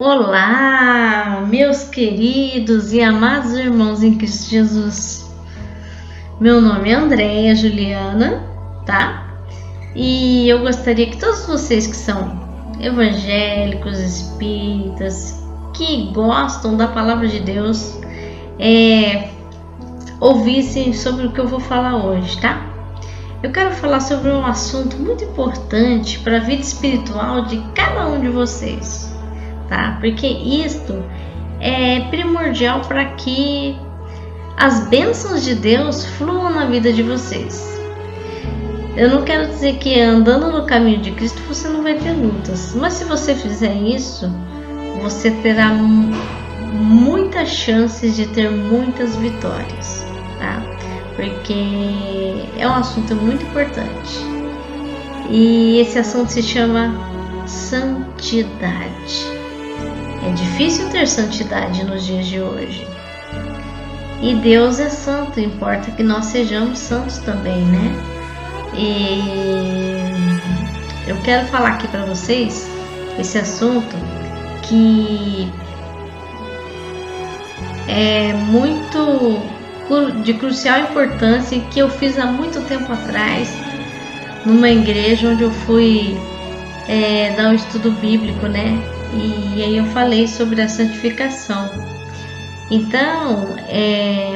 Olá, meus queridos e amados irmãos em Cristo Jesus. Meu nome é Andréia Juliana, tá? E eu gostaria que todos vocês que são evangélicos, espíritas, que gostam da palavra de Deus, ouvissem sobre o que eu vou falar hoje, tá? Eu quero falar sobre um assunto muito importante para a vida espiritual de cada um de vocês. Tá? Porque isto é primordial para que as bênçãos de Deus fluam na vida de vocês. Eu não quero dizer que andando no caminho de Cristo você não vai ter lutas, mas se você fizer isso, você terá muitas chances de ter muitas vitórias, tá? Porque é um assunto muito importante. E esse assunto se chama santidade. É difícil ter santidade nos dias de hoje. E Deus é santo, importa que nós sejamos santos também, né? E eu quero falar aqui para vocês esse assunto que é muito de crucial importância e que eu fiz há muito tempo atrás numa igreja onde eu fui dar um estudo bíblico, né? E aí eu falei sobre a santificação. Então,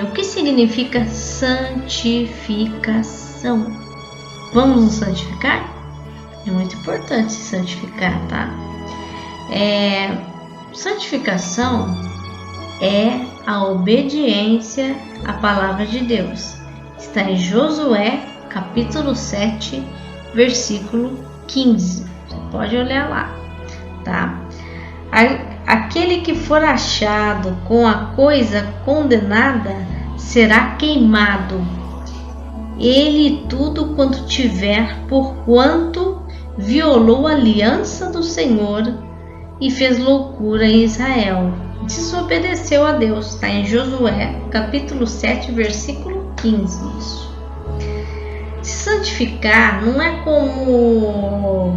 o que significa santificação? Vamos nos santificar? É muito importante se santificar, tá? Santificação é a obediência à palavra de Deus. Está em Josué, capítulo 7, versículo 15. Você pode olhar lá, tá? Aquele que for achado com a coisa condenada será queimado, ele e tudo quanto tiver, porquanto violou a aliança do Senhor e fez loucura em Israel, desobedeceu a Deus. Está em Josué, capítulo 7, versículo 15. Isso. Se santificar não é como,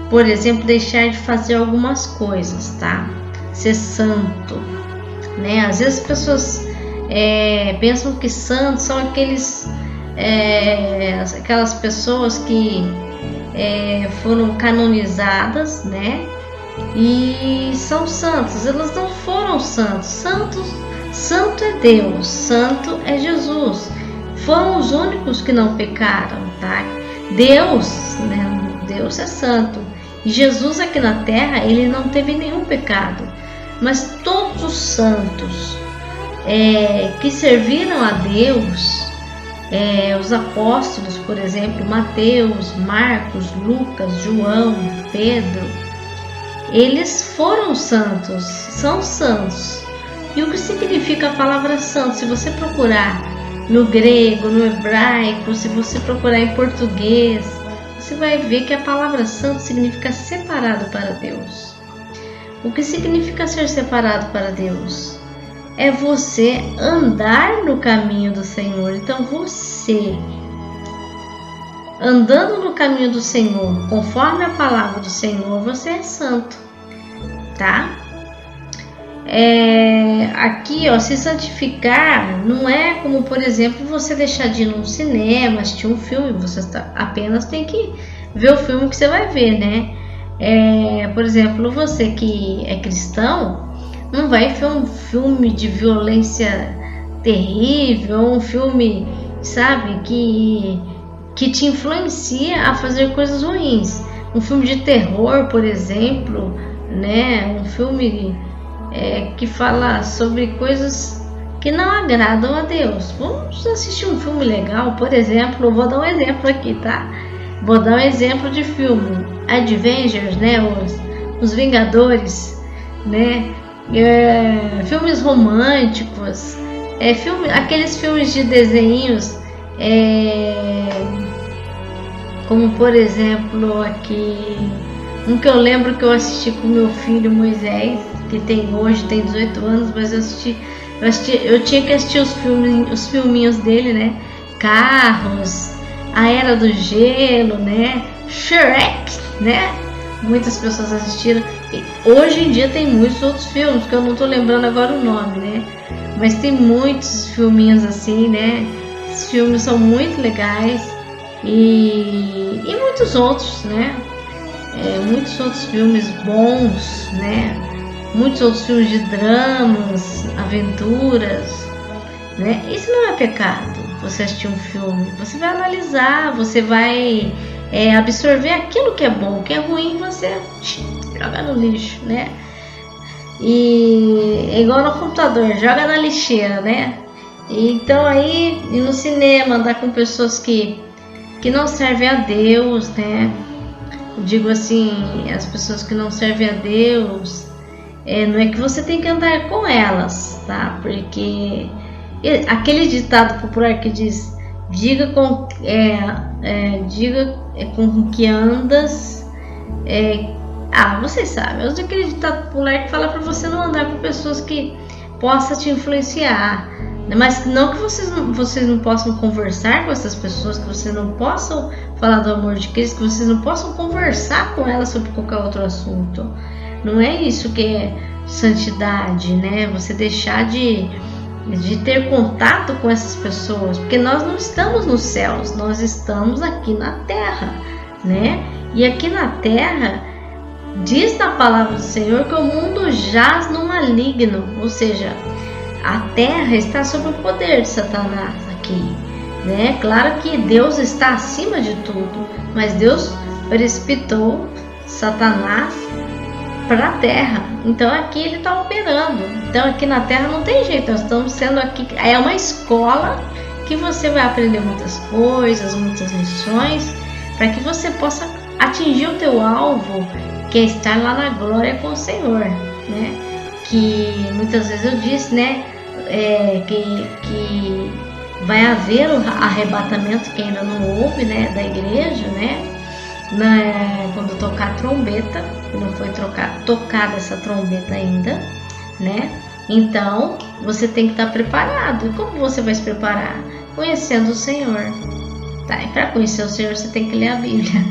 por exemplo, deixar de fazer algumas coisas, tá? Ser santo, né? Às vezes as pessoas pensam que santos são aquelas pessoas que foram canonizadas, né? E são santos. Elas não foram santos. Santo é Deus, santo é Jesus. Foram os únicos que não pecaram, tá? Deus, né? Deus é santo. E Jesus aqui na terra, ele não teve nenhum pecado. Mas todos os santos que serviram a Deus, os apóstolos, por exemplo, Mateus, Marcos, Lucas, João, Pedro, eles foram santos, são santos. E o que significa a palavra santo? Se você procurar no grego, no hebraico, se você procurar em português, você vai ver que a palavra santo significa separado para Deus. O que significa ser separado para Deus? É você andar no caminho do Senhor. Então você, andando no caminho do Senhor, conforme a palavra do Senhor, você é santo, tá? Aqui, ó, se santificar não é como, por exemplo, você deixar de ir num cinema, assistir um filme. Você apenas tem que ver o filme que você vai ver, né? Por exemplo, você que é cristão não vai ver um filme de violência terrível, um filme, sabe, que te influencia a fazer coisas ruins. Um filme de terror, por exemplo, né? Um filme que fala sobre coisas que não agradam a Deus. Vamos assistir um filme legal, por exemplo. Vou dar um exemplo aqui, tá? Vou dar um exemplo de filme Avengers, né? Os Vingadores, né? Filmes românticos, aqueles filmes de desenhos, como por exemplo aqui um que eu lembro que eu assisti com meu filho Moisés, que hoje tem 18 anos, mas eu tinha que assistir os filminhos dele, né? Carros, A Era do Gelo, né? Shrek, né? Muitas pessoas assistiram. Hoje em dia tem muitos outros filmes, que eu não tô lembrando agora o nome, né? Mas tem muitos filminhos assim, né? Esses filmes são muito legais. E muitos outros, né? Muitos outros filmes bons, né? Muitos outros filmes de dramas, aventuras, né? Isso não é pecado, você assistir um filme. Você vai analisar, você vai absorver aquilo que é bom, o que é ruim você joga no lixo, né? E é igual no computador, joga na lixeira, né? Então aí, ir no cinema, andar com pessoas que não servem a Deus, né? Eu digo assim, as pessoas que não servem a Deus, não é que você tem que andar com elas, tá? Porque aquele ditado popular que diz, diga com que andas, vocês sabem, eu uso aquele ditado popular que fala para você não andar com pessoas que possam te influenciar, mas não que vocês não possam conversar com essas pessoas, que vocês não possam falar do amor de Cristo, que vocês não possam conversar com elas sobre qualquer outro assunto. Não é isso que é santidade, né? Você deixar de ter contato com essas pessoas, porque nós não estamos nos céus, nós estamos aqui na terra, né? E aqui na terra diz na palavra do Senhor que o mundo jaz no maligno, ou seja, a terra está sob o poder de Satanás aqui, né? Claro que Deus está acima de tudo, mas Deus precipitou Satanás para a terra, então aqui ele está operando. Então aqui na terra não tem jeito, nós estamos sendo aqui, é uma escola que você vai aprender muitas coisas, muitas lições, para que você possa atingir o teu alvo, que é estar lá na glória com o Senhor, né? Que muitas vezes eu disse, né? Que vai haver o arrebatamento, que ainda não houve, né? Da igreja, né? Quando tocar a trombeta, não foi tocada essa trombeta ainda, né? Então você tem que estar preparado. E como você vai se preparar? Conhecendo o Senhor, tá? E para conhecer o Senhor você tem que ler a Bíblia,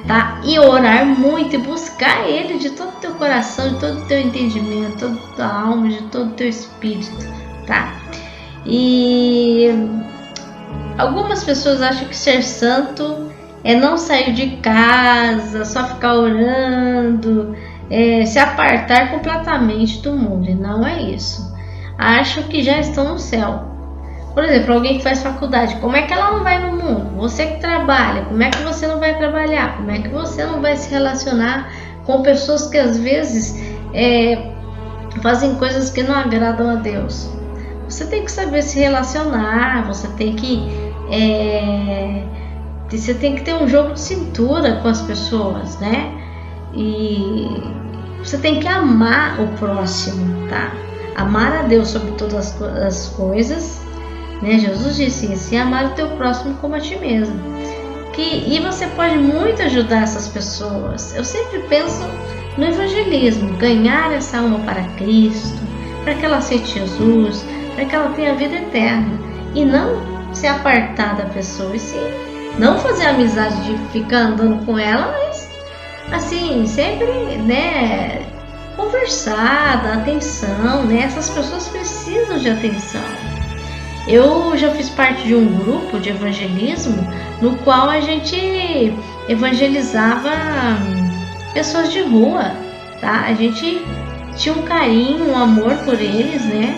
tá? E orar muito e buscar Ele de todo o teu coração, de todo o teu entendimento, de toda a tua alma, de todo o teu espírito, tá? E algumas pessoas acham que ser santo é não sair de casa, só ficar orando, se apartar completamente do mundo. E não é isso. Acham que já estão no céu. Por exemplo, alguém que faz faculdade, como é que ela não vai no mundo? Você que trabalha, como é que você não vai trabalhar? Como é que você não vai se relacionar com pessoas que às vezes fazem coisas que não agradam a Deus? Você tem que saber se relacionar, você tem que ter um jogo de cintura com as pessoas, né? E você tem que amar o próximo, tá? Amar a Deus sobre todas as coisas, né? Jesus disse assim, amar o teu próximo como a ti mesmo. E você pode muito ajudar essas pessoas. Eu sempre penso no evangelismo, ganhar essa alma para Cristo, para que ela aceite Jesus, para que ela tenha a vida eterna. E não se apartar da pessoa, e sim, não fazer amizade de ficar andando com ela, mas assim, sempre, né, conversar, dar atenção, né? Essas pessoas precisam de atenção. Eu já fiz parte de um grupo de evangelismo no qual a gente evangelizava pessoas de rua, tá? A gente tinha um carinho, um amor por eles, né?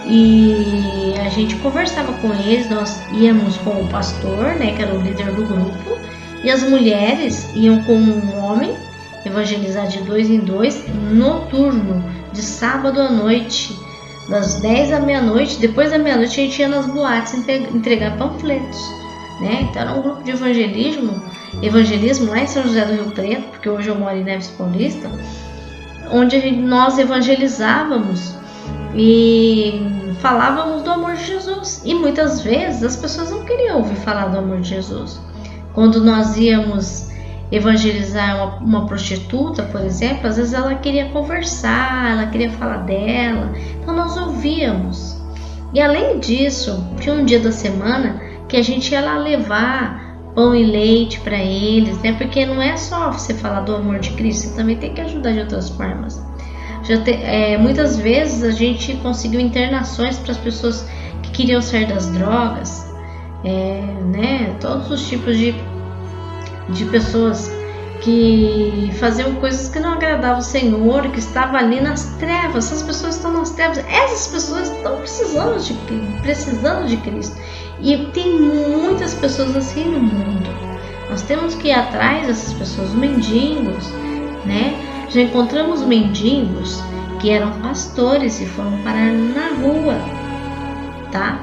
E a gente conversava com eles, nós íamos com o pastor, né, que era o líder do grupo, e as mulheres iam com um homem evangelizar de 2 em 2, noturno, de sábado à noite, das 10 à meia-noite. Depois da meia-noite a gente ia nas boates entregar panfletos, né? Então era um grupo de evangelismo lá em São José do Rio Preto, porque hoje eu moro em Neves Paulista, onde nós evangelizávamos e falávamos do amor de Jesus. E muitas vezes as pessoas não queriam ouvir falar do amor de Jesus. Quando nós íamos evangelizar uma prostituta, por exemplo, às vezes ela queria conversar, ela queria falar dela, então nós ouvíamos. E além disso, tinha um dia da semana que a gente ia lá levar pão e leite para eles, né? Porque não é só você falar do amor de Cristo, você também tem que ajudar de outras formas. Muitas vezes a gente conseguiu internações para as pessoas que queriam sair das drogas, né? Todos os tipos de pessoas que faziam coisas que não agradavam o Senhor, que estavam ali nas trevas. Essas pessoas estão nas trevas, essas pessoas estão precisando de Cristo. E tem muitas pessoas assim no mundo. Nós temos que ir atrás dessas pessoas, mendigos, né? Já encontramos mendigos que eram pastores e foram parar na rua, tá?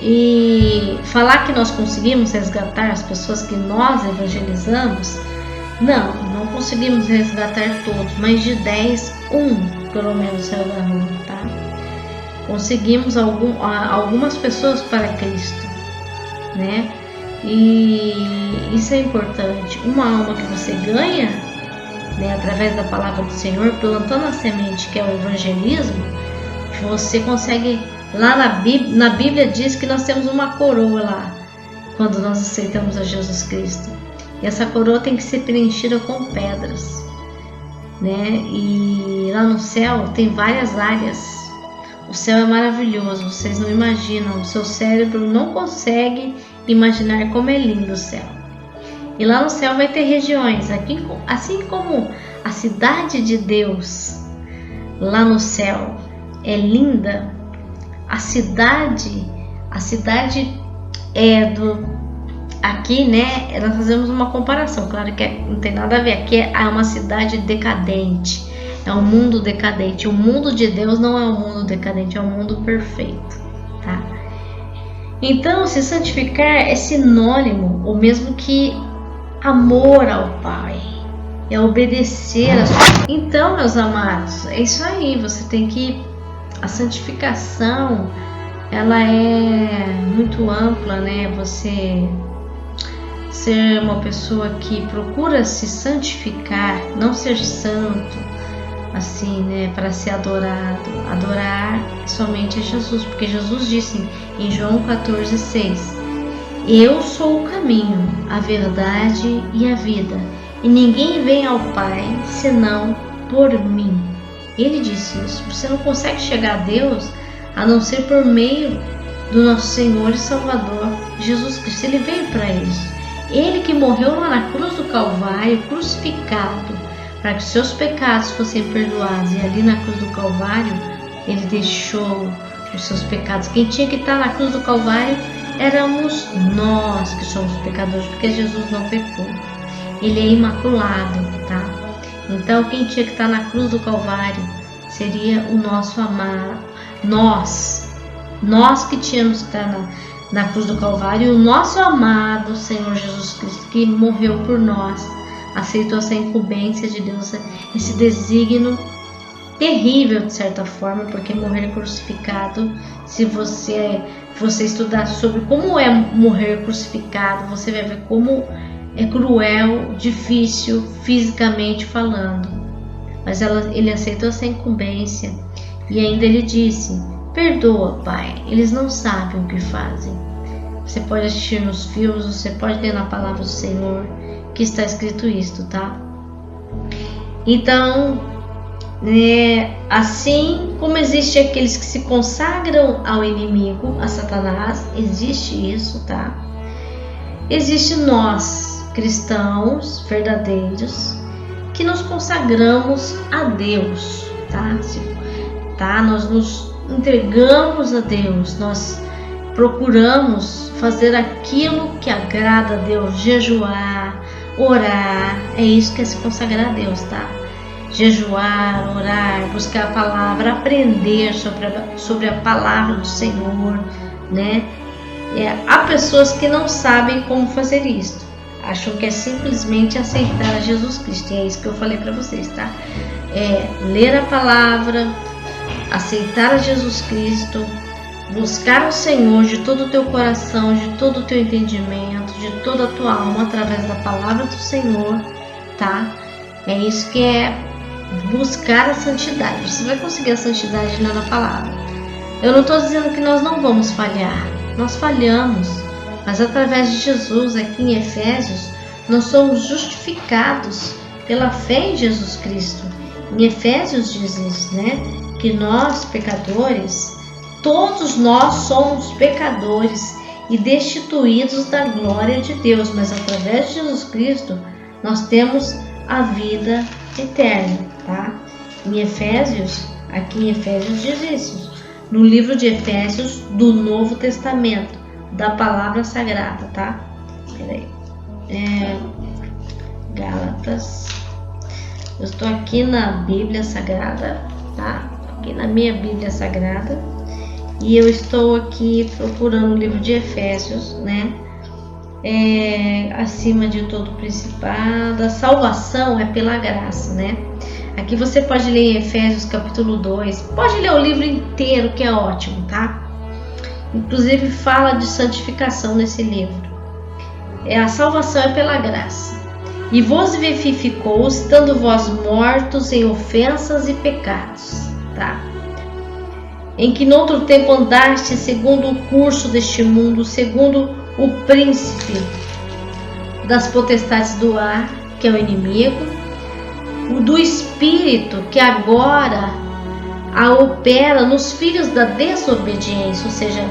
E falar que nós conseguimos resgatar as pessoas que nós evangelizamos, não conseguimos resgatar todos, mas de 10, pelo menos saiu da rua, tá? Conseguimos algumas pessoas para Cristo, né? E isso é importante. Uma alma que você ganha, né, através da palavra do Senhor, plantando a semente que é o evangelismo, você consegue. Lá na Bíblia diz que nós temos uma coroa lá, quando nós aceitamos a Jesus Cristo. E essa coroa tem que ser preenchida com pedras, né? E lá no céu tem várias áreas. O céu é maravilhoso, vocês não imaginam. O seu cérebro não consegue imaginar como é lindo o céu. E lá no céu vai ter regiões, assim como a cidade de Deus lá no céu é linda. A cidade aqui, né? Nós fazemos uma comparação, claro que não tem nada a ver. Aqui é uma cidade decadente, é um mundo decadente. O mundo de Deus não é um mundo decadente, é um mundo perfeito, tá? Então, se santificar é sinônimo, ou mesmo que amor ao Pai, é obedecer a sua. Então, meus amados, é isso aí. Você tem que a santificação, ela é muito ampla, né? Você ser uma pessoa que procura se santificar, não ser santo, assim, né? Para ser adorado. Adorar somente a Jesus, porque Jesus disse em João 14,6: Eu sou o caminho, a verdade e a vida, e ninguém vem ao Pai senão por mim. Ele disse isso. Você não consegue chegar a Deus a não ser por meio do nosso Senhor e Salvador Jesus Cristo. Ele veio para isso. Ele que morreu lá na cruz do Calvário, crucificado, para que seus pecados fossem perdoados. E ali na cruz do Calvário, ele deixou os seus pecados. Quem tinha que estar na cruz do Calvário éramos nós que somos pecadores, porque Jesus não pecou. Ele é imaculado, tá? Então, quem tinha que estar na cruz do Calvário seria o nosso amado. Nós que tínhamos que estar na cruz do Calvário, o nosso amado Senhor Jesus Cristo, que morreu por nós, aceitou essa incumbência de Deus, esse desígnio terrível de certa forma, porque morrer crucificado, se você estudar sobre como é morrer crucificado, você vai ver como é cruel, difícil, fisicamente falando. Mas ele aceitou essa incumbência e ainda ele disse: perdoa, Pai, eles não sabem o que fazem. Você pode assistir nos filmes, você pode ler na palavra do Senhor que está escrito isto, tá? Então, assim como existe aqueles que se consagram ao inimigo, a Satanás, existe isso, tá? Existe nós, cristãos verdadeiros, que nos consagramos a Deus, tá? Nós nos entregamos a Deus, nós procuramos fazer aquilo que agrada a Deus, jejuar, orar, é isso que é se consagrar a Deus, tá? Jejuar, orar, buscar a palavra, aprender sobre a palavra do Senhor, né? Há pessoas que não sabem como fazer isso, acham que é simplesmente aceitar a Jesus Cristo, e é isso que eu falei para vocês, tá? É ler a palavra, aceitar a Jesus Cristo, buscar o Senhor de todo o teu coração, de todo o teu entendimento, de toda a tua alma, através da palavra do Senhor, tá? É isso que é buscar a santidade. Você vai conseguir a santidade na palavra. Eu não estou dizendo que nós não vamos falhar. Nós falhamos. mas através de Jesus, aqui em Efésios, nós somos justificados pela fé em Jesus Cristo. Em Efésios diz isso, né? Que nós, pecadores, todos nós somos pecadores e destituídos da glória de Deus, mas através de Jesus Cristo, nós temos a vida eterna, tá? Em Efésios, aqui em Efésios diz isso, no livro de Efésios do Novo Testamento, da Palavra Sagrada, tá? Peraí. Gálatas. Eu estou aqui na Bíblia Sagrada, tá? Aqui na minha Bíblia Sagrada. E eu estou aqui procurando o livro de Efésios, né? Acima de todo principado, a salvação é pela graça, né? Aqui você pode ler em Efésios capítulo 2, pode ler o livro inteiro, que é ótimo, tá? Inclusive fala de santificação nesse livro. A salvação é pela graça. E vos vivificou, estando vós mortos em ofensas e pecados, tá? Em que noutro tempo andaste segundo o curso deste mundo, segundo o príncipe das potestades do ar, que é o inimigo, o do espírito que agora opera nos filhos da desobediência, ou seja,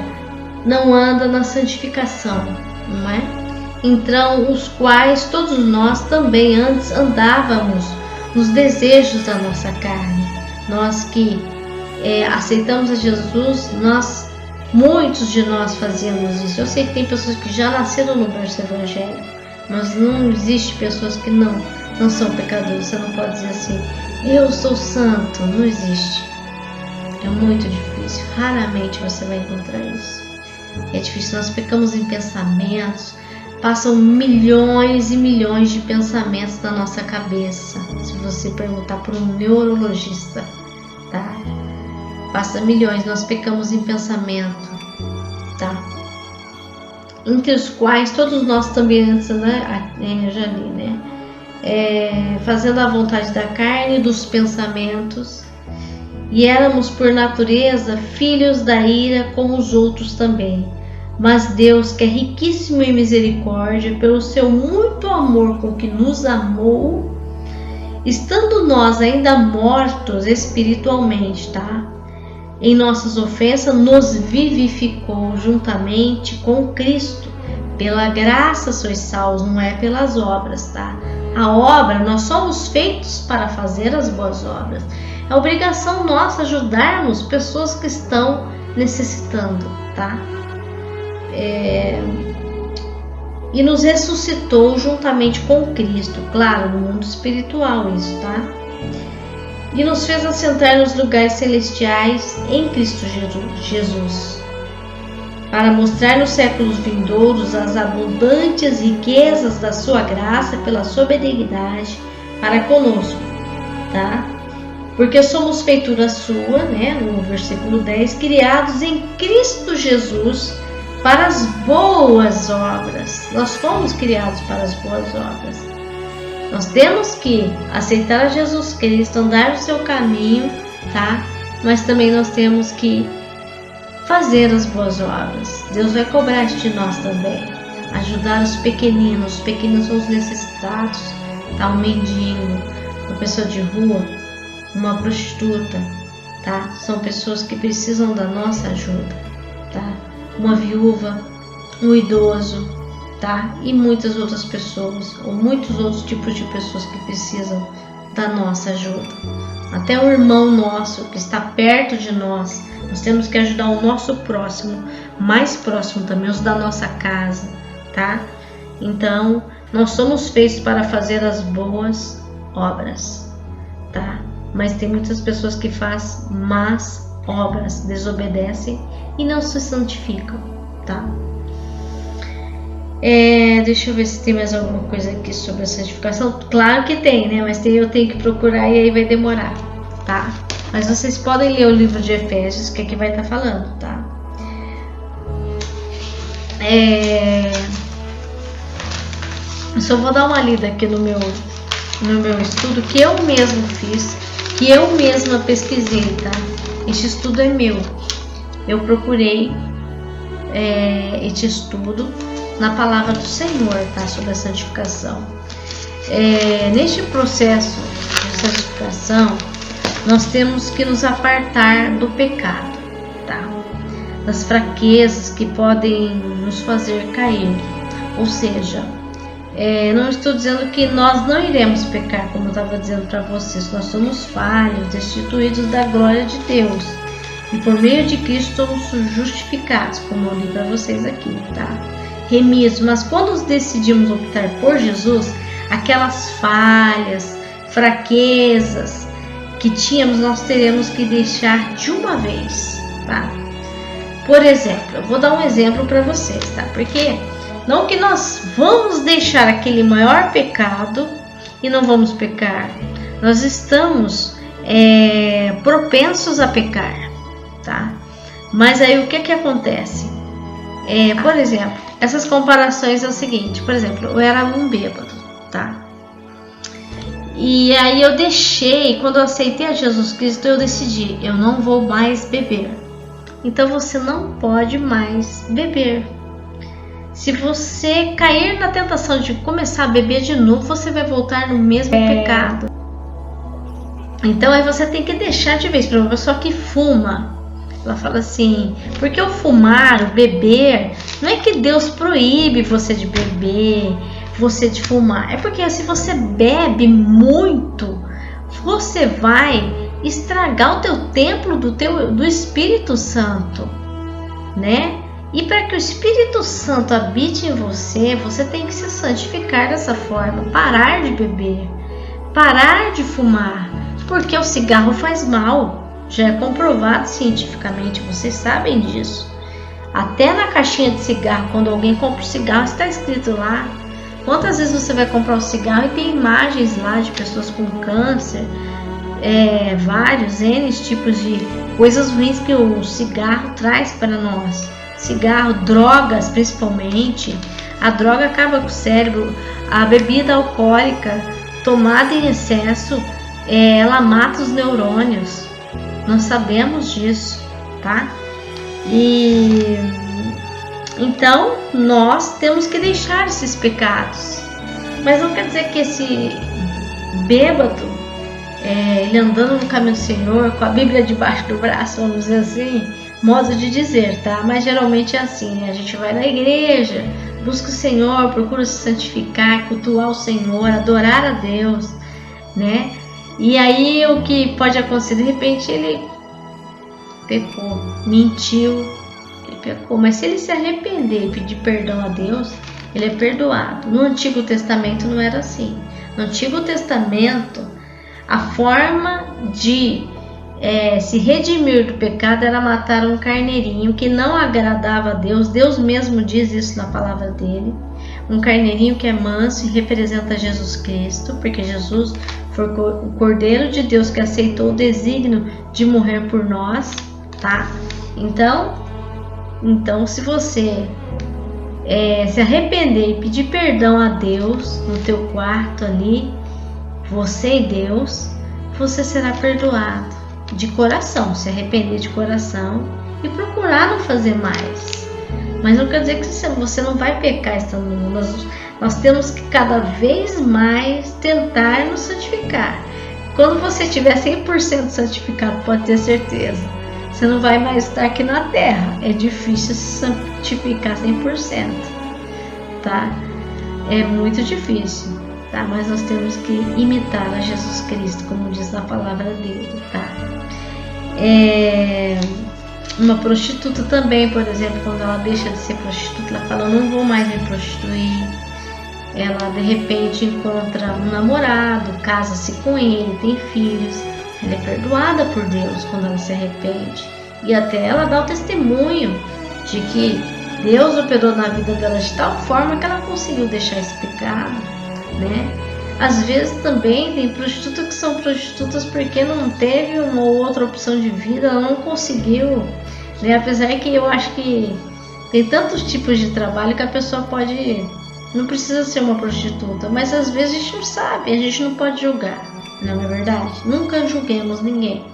não anda na santificação, não é? Então, os quais todos nós também antes andávamos nos desejos da nossa carne. Nós que aceitamos a Jesus, muitos de nós fazíamos isso. Eu sei que tem pessoas que já nasceram no berço evangélico, mas não existe pessoas que não são pecadores. Você não pode dizer assim, eu sou santo. Não existe. É muito difícil. Raramente você vai encontrar isso. É difícil. Nós pecamos em pensamentos. Passam milhões e milhões de pensamentos na nossa cabeça. Se você perguntar para um neurologista, tá? Passa milhões. Nós pecamos em pensamento, tá? Entre os quais todos nós também antes, né? Eu já li, né? Fazendo a vontade da carne e dos pensamentos, e éramos por natureza filhos da ira como os outros também. Mas Deus, que é riquíssimo em misericórdia, pelo seu muito amor com que nos amou, estando nós ainda mortos espiritualmente, tá? Em nossas ofensas, nos vivificou juntamente com Cristo. Pela graça sois salvos, não é pelas obras, tá? A obra, nós somos feitos para fazer as boas obras. É obrigação nossa ajudarmos pessoas que estão necessitando, tá? E nos ressuscitou juntamente com Cristo, claro, no mundo espiritual isso, tá? E nos fez assentar nos lugares celestiais em Cristo Jesus, para mostrar nos séculos vindouros as abundantes riquezas da sua graça pela sua benignidade para conosco, tá? Porque somos feitura sua, né? No versículo 10, criados em Cristo Jesus para as boas obras. Nós fomos criados para as boas obras. Nós temos que aceitar a Jesus Cristo, andar no seu caminho, tá? Mas também nós temos que fazer as boas obras. Deus vai cobrar isso de nós também. Ajudar os pequeninos. Os pequeninos são os necessitados, tá? Um mendigo, uma pessoa de rua, uma prostituta, tá? São pessoas que precisam da nossa ajuda, tá? Uma viúva, um idoso, tá? E muitas outras pessoas, ou muitos outros tipos de pessoas que precisam da nossa ajuda. Até o irmão nosso que está perto de nós, nós temos que ajudar o nosso próximo, mais próximo também, os da nossa casa, tá? Então, nós somos feitos para fazer as boas obras, tá? Mas tem muitas pessoas que fazem más obras, desobedecem e não se santificam, tá? Deixa eu ver se tem mais alguma coisa aqui sobre a santificação. Claro que tem, né? Mas eu tenho que procurar e aí vai demorar, tá? Mas vocês podem ler o livro de Efésios, que aqui vai estar falando, tá? Eu só vou dar uma lida aqui no meu estudo, que eu mesmo fiz, que eu mesma pesquisei, tá? Este estudo é meu. Eu procurei este estudo na palavra do Senhor, tá? Sobre a santificação. Neste processo de santificação, nós temos que nos apartar do pecado, tá? Das fraquezas que podem nos fazer cair. Ou seja, não estou dizendo que nós não iremos pecar, como eu estava dizendo para vocês. Nós somos falhos, destituídos da glória de Deus. E por meio de Cristo somos justificados, como eu li para vocês aqui, tá? Remidos. Mas quando decidimos optar por Jesus, aquelas falhas, fraquezas que tínhamos, nós teremos que deixar de uma vez, tá? Por exemplo, eu vou dar um exemplo para vocês, tá? Porque não que nós vamos deixar aquele maior pecado e não vamos pecar. Nós estamos propensos a pecar, tá? Mas aí o que acontece? Por exemplo, essas comparações é o seguinte. Por exemplo, eu era um bêbado, tá? E aí eu deixei, quando eu aceitei a Jesus Cristo, eu decidi, eu não vou mais beber. Então você não pode mais beber. Se você cair na tentação de começar a beber de novo, você vai voltar no mesmo pecado. Então aí você tem que deixar de vez. Para uma pessoa que fuma, ela fala assim, porque o fumar, o beber, não é que Deus proíbe você de beber, você de fumar. É porque se você bebe muito, você vai estragar o teu templo do Espírito Santo, né? E para que o Espírito Santo habite em você, você tem que se santificar dessa forma, parar de beber, parar de fumar, porque o cigarro faz mal, já é comprovado cientificamente, vocês sabem disso. Até na caixinha de cigarro, quando alguém compra o cigarro, está escrito lá. Quantas vezes você vai comprar um cigarro e tem imagens lá de pessoas com câncer, vários N tipos de coisas ruins que o cigarro traz para nós. Cigarro, drogas principalmente. A droga acaba com o cérebro. A bebida alcoólica tomada em excesso, ela mata os neurônios. Nós sabemos disso, tá? E então nós temos que deixar esses pecados. Mas não quer dizer que esse bêbado, ele andando no caminho do Senhor, com a Bíblia debaixo do braço, vamos dizer assim, modo de dizer, tá? Mas geralmente é assim, né? A gente vai na igreja, busca o Senhor, procura se santificar, cultuar o Senhor, adorar a Deus, né? E aí o que pode acontecer, de repente ele pecou, mentiu, ele pecou, mas se ele se arrepender e pedir perdão a Deus, ele é perdoado. No Antigo Testamento não era assim. No Antigo Testamento, a forma de se redimir do pecado era matar um carneirinho que não agradava a Deus. Deus mesmo diz isso na palavra dele. Um carneirinho que é manso e representa Jesus Cristo, porque Jesus foi o Cordeiro de Deus que aceitou o desígnio de morrer por nós, tá? Então se você se arrepender e pedir perdão a Deus no teu quarto ali, você e Deus, você será perdoado. De coração, se arrepender de coração e procurar não fazer mais. Mas não quer dizer que você não vai pecar estando no mundo. Nós temos que cada vez mais tentar nos santificar. Quando você estiver 100% santificado, pode ter certeza, você não vai mais estar aqui na terra. É difícil se santificar 100%, tá? É muito difícil, tá? Mas nós temos que imitar a Jesus Cristo, como diz na palavra dele, tá? Uma prostituta também, por exemplo, quando ela deixa de ser prostituta, ela fala, não vou mais me prostituir. Ela de repente encontra um namorado, casa-se com ele, tem filhos. Ela é perdoada por Deus quando ela se arrepende. E até ela dá o testemunho de que Deus operou na vida dela de tal forma que ela conseguiu deixar esse pecado, né? Às vezes também tem prostitutas que são prostitutas porque não teve uma outra opção de vida, ela não conseguiu, né? Apesar que eu acho que tem tantos tipos de trabalho que a pessoa não precisa ser uma prostituta, mas às vezes a gente não sabe, a gente não pode julgar, não é verdade? Nunca julguemos ninguém.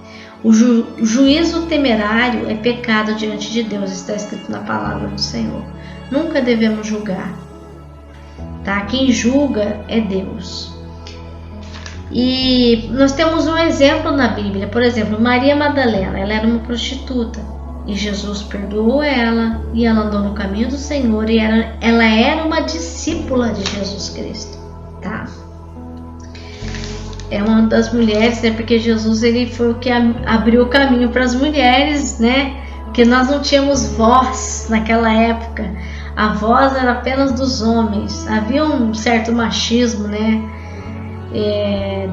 O juízo temerário é pecado diante de Deus, está escrito na palavra do Senhor. Nunca devemos julgar, tá? Quem julga é Deus. E nós temos um exemplo na Bíblia, por exemplo, Maria Madalena, ela era uma prostituta e Jesus perdoou ela e ela andou no caminho do Senhor e ela era uma discípula de Jesus Cristo, tá? É uma das mulheres, né? Porque Jesus ele foi o que abriu o caminho para as mulheres, né? Porque nós não tínhamos voz naquela época, a voz era apenas dos homens, havia um certo machismo, né?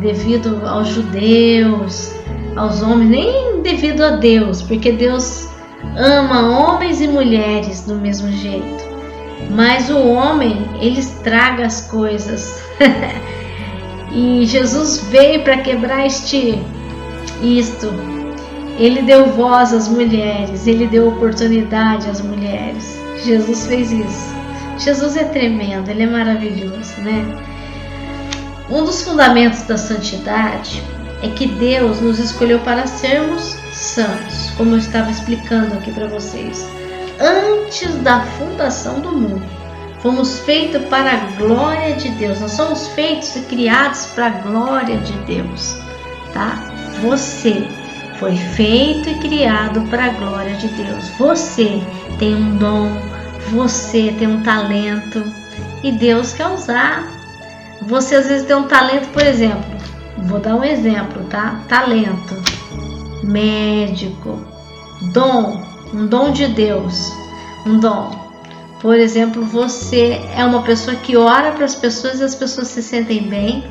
Devido aos judeus, aos homens, nem devido a Deus, porque Deus ama homens e mulheres do mesmo jeito, mas o homem ele estraga as coisas. E Jesus veio para quebrar isto. Ele deu voz às mulheres, ele deu oportunidade às mulheres. Jesus fez isso. Jesus é tremendo, ele é maravilhoso, né? Um dos fundamentos da santidade é que Deus nos escolheu para sermos santos, como eu estava explicando aqui para vocês. Antes da fundação do mundo, fomos feitos para a glória de Deus. Nós somos feitos e criados para a glória de Deus, tá? Você foi feito e criado para a glória de Deus. Você tem um dom, você tem um talento e Deus quer usar. Você às vezes tem um talento, por exemplo, vou dar um exemplo, tá? Talento, médico, dom, um dom de Deus, um dom. Por exemplo, você é uma pessoa que ora para as pessoas e as pessoas se sentem bem,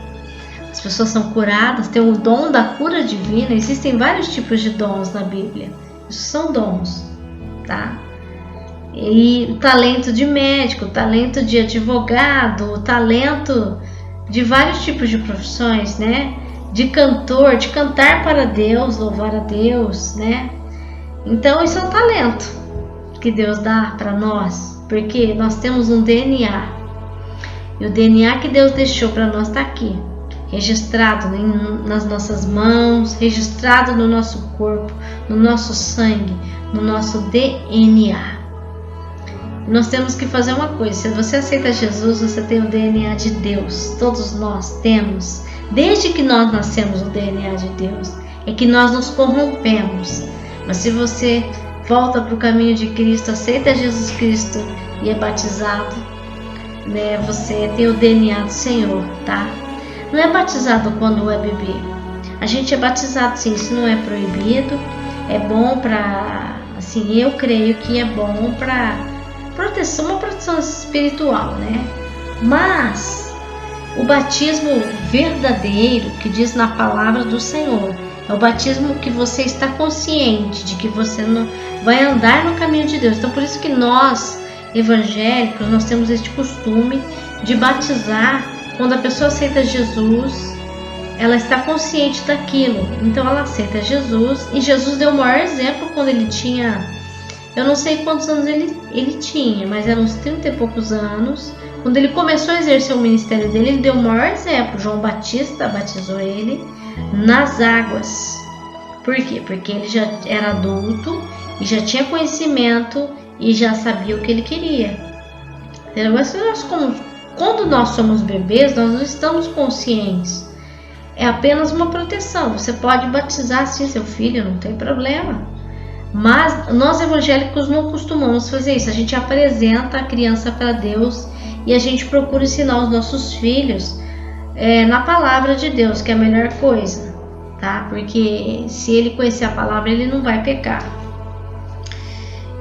as pessoas são curadas, tem o dom da cura divina. Existem vários tipos de dons na Bíblia, isso são dons, tá? E o talento de médico, o talento de advogado, o talento de vários tipos de profissões, né? De cantor, de cantar para Deus, louvar a Deus, né? Então isso é um talento que Deus dá para nós, porque nós temos um DNA. E o DNA que Deus deixou para nós está aqui, registrado nas nossas mãos, registrado no nosso corpo, no nosso sangue, no nosso DNA. Nós temos que fazer uma coisa: se você aceita Jesus, você tem o DNA de Deus. Todos nós temos. Desde que nós nascemos o DNA de Deus, é que nós nos corrompemos. Mas se você volta para o caminho de Cristo, aceita Jesus Cristo e é batizado, né, você tem o DNA do Senhor, tá? Não é batizado quando é bebê. A gente é batizado sim, isso não é proibido. É bom para, assim, eu creio que é bom para proteção, uma proteção espiritual, né? Mas o batismo verdadeiro, que diz na palavra do Senhor, é o batismo que você está consciente de que você não vai andar no caminho de Deus. Então por isso que nós, evangélicos, nós temos este costume de batizar quando a pessoa aceita Jesus, ela está consciente daquilo. Então ela aceita Jesus, e Jesus deu o maior exemplo quando ele tinha, eu não sei quantos anos ele tinha, mas eram uns 30 e poucos anos. Quando ele começou a exercer o ministério dele, ele deu o maior exemplo. João Batista batizou ele nas águas. Por quê? Porque ele já era adulto e já tinha conhecimento e já sabia o que ele queria. Mas quando nós somos bebês, nós não estamos conscientes. É apenas uma proteção. Você pode batizar sim seu filho, não tem problema. Mas nós evangélicos não costumamos fazer isso. A gente apresenta a criança para Deus e a gente procura ensinar os nossos filhos na palavra de Deus, que é a melhor coisa, tá? Porque se ele conhecer a palavra, ele não vai pecar.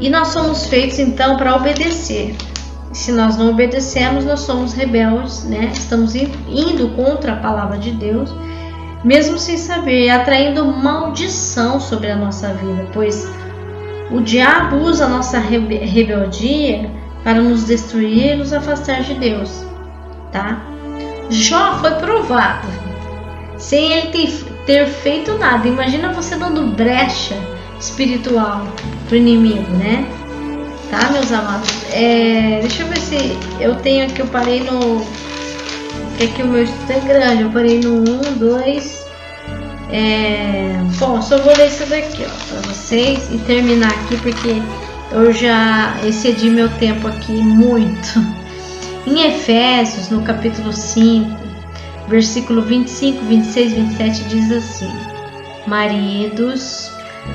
E nós somos feitos então para obedecer. Se nós não obedecemos, nós somos rebeldes, né? Estamos indo contra a palavra de Deus, mesmo sem saber, atraindo maldição sobre a nossa vida, pois o diabo usa a nossa rebeldia para nos destruir e nos afastar de Deus, tá? Jó foi provado, sem ele ter feito nada. Imagina você dando brecha espiritual para o inimigo, né? Tá, meus amados? Deixa eu ver se eu tenho aqui, eu parei no... Porque aqui o meu estudo é grande, eu parei no 1, 2... Bom, só vou ler isso daqui, ó, para vocês e terminar aqui, porque eu já excedi meu tempo aqui muito. Em Efésios, no capítulo 5, versículo 25, 26, 27, diz assim: Maridos,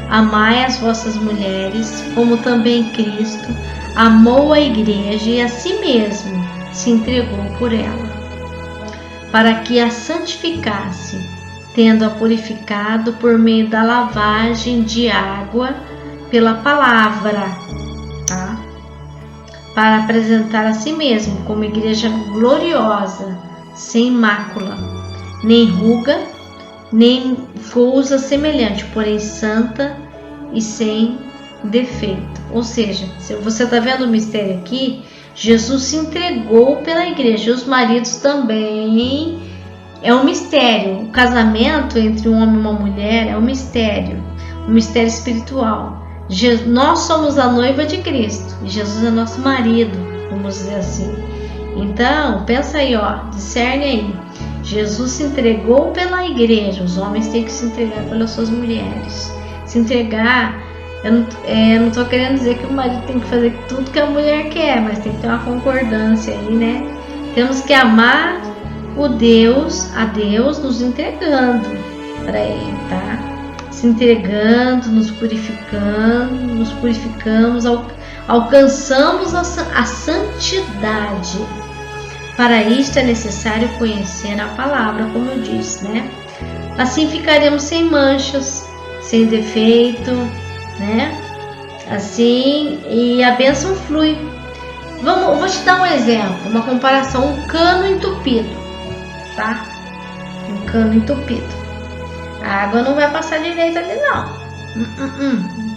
amai as vossas mulheres, como também Cristo amou a igreja e a si mesmo se entregou por ela, para que a santificasse, tendo-a purificado por meio da lavagem de água pela palavra, tá? Para apresentar a si mesmo como igreja gloriosa, sem mácula, nem ruga, nem coisa semelhante, porém santa e sem defeito. Ou seja, se você está vendo o mistério aqui, Jesus se entregou pela igreja. Os maridos também é um mistério. O casamento entre um homem e uma mulher é um mistério espiritual. Nós somos a noiva de Cristo e Jesus é nosso marido, vamos dizer assim. Então, pensa aí, discerne aí. Jesus se entregou pela igreja. Os homens têm que se entregar pelas suas mulheres. Se entregar, eu não estou querendo dizer que o marido tem que fazer tudo que a mulher quer, mas tem que ter uma concordância aí, né? Temos que amar a Deus nos entregando para Ele, tá? Se entregando, nos purificamos, alcançamos a santidade. Para isto é necessário conhecer a palavra, como eu disse, né? Assim ficaremos sem manchas, sem defeito, né? Assim, e a bênção flui. Vou te dar um exemplo, uma comparação, um cano entupido, tá? Um cano entupido. A água não vai passar direito ali, não.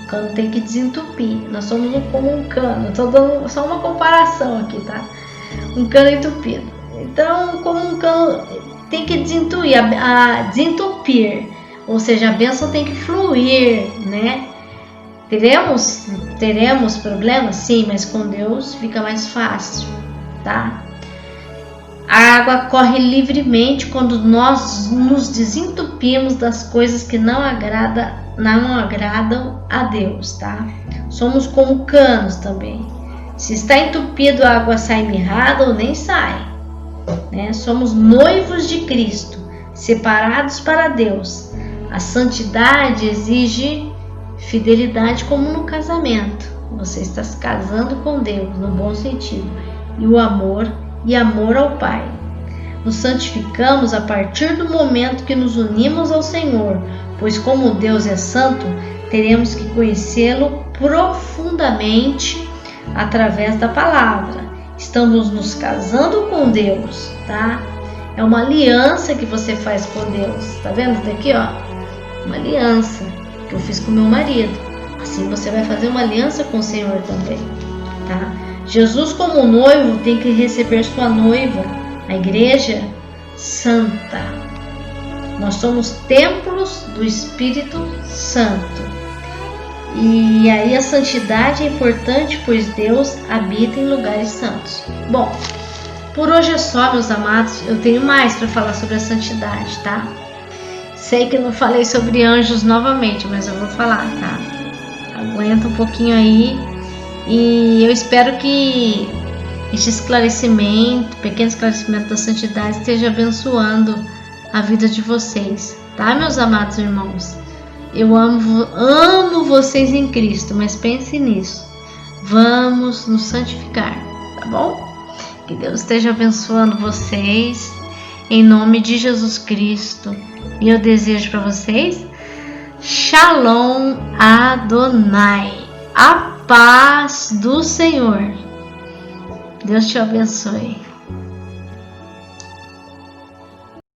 O cano tem que desentupir. Nós somos como um cano. Estou dando só uma comparação aqui, tá? Um cano entupido. Então, como um cano tem que desentupir, ou seja, a bênção tem que fluir, né? Teremos problemas? Sim, mas com Deus fica mais fácil, tá? A água corre livremente quando nós nos desentupimos das coisas que não agradam a Deus, tá? Somos como canos também. Se está entupido, a água sai mirrada ou nem sai, né? Somos noivos de Cristo, separados para Deus. A santidade exige fidelidade, como no casamento. Você está se casando com Deus, no bom sentido, e amor ao Pai. Nos santificamos a partir do momento que nos unimos ao Senhor, pois como Deus é santo, teremos que conhecê-lo profundamente através da palavra. Estamos nos casando com Deus, tá? É uma aliança que você faz com Deus. Tá vendo daqui, uma aliança que eu fiz com meu marido. Assim você vai fazer uma aliança com o Senhor também, tá? Jesus, como noivo, tem que receber sua noiva, a igreja santa. Nós somos templos do Espírito Santo. E aí a santidade é importante, pois Deus habita em lugares santos. Bom, por hoje é só, meus amados. Eu tenho mais para falar sobre a santidade, tá? Sei que eu não falei sobre anjos novamente, mas eu vou falar, tá? Aguenta um pouquinho aí. E eu espero que este esclarecimento, pequeno esclarecimento da santidade, esteja abençoando a vida de vocês, tá, meus amados irmãos? Eu amo vocês em Cristo, mas pense nisso. Vamos nos santificar, tá bom? Que Deus esteja abençoando vocês, em nome de Jesus Cristo. E eu desejo para vocês Shalom Adonai, a paz do Senhor. Deus te abençoe.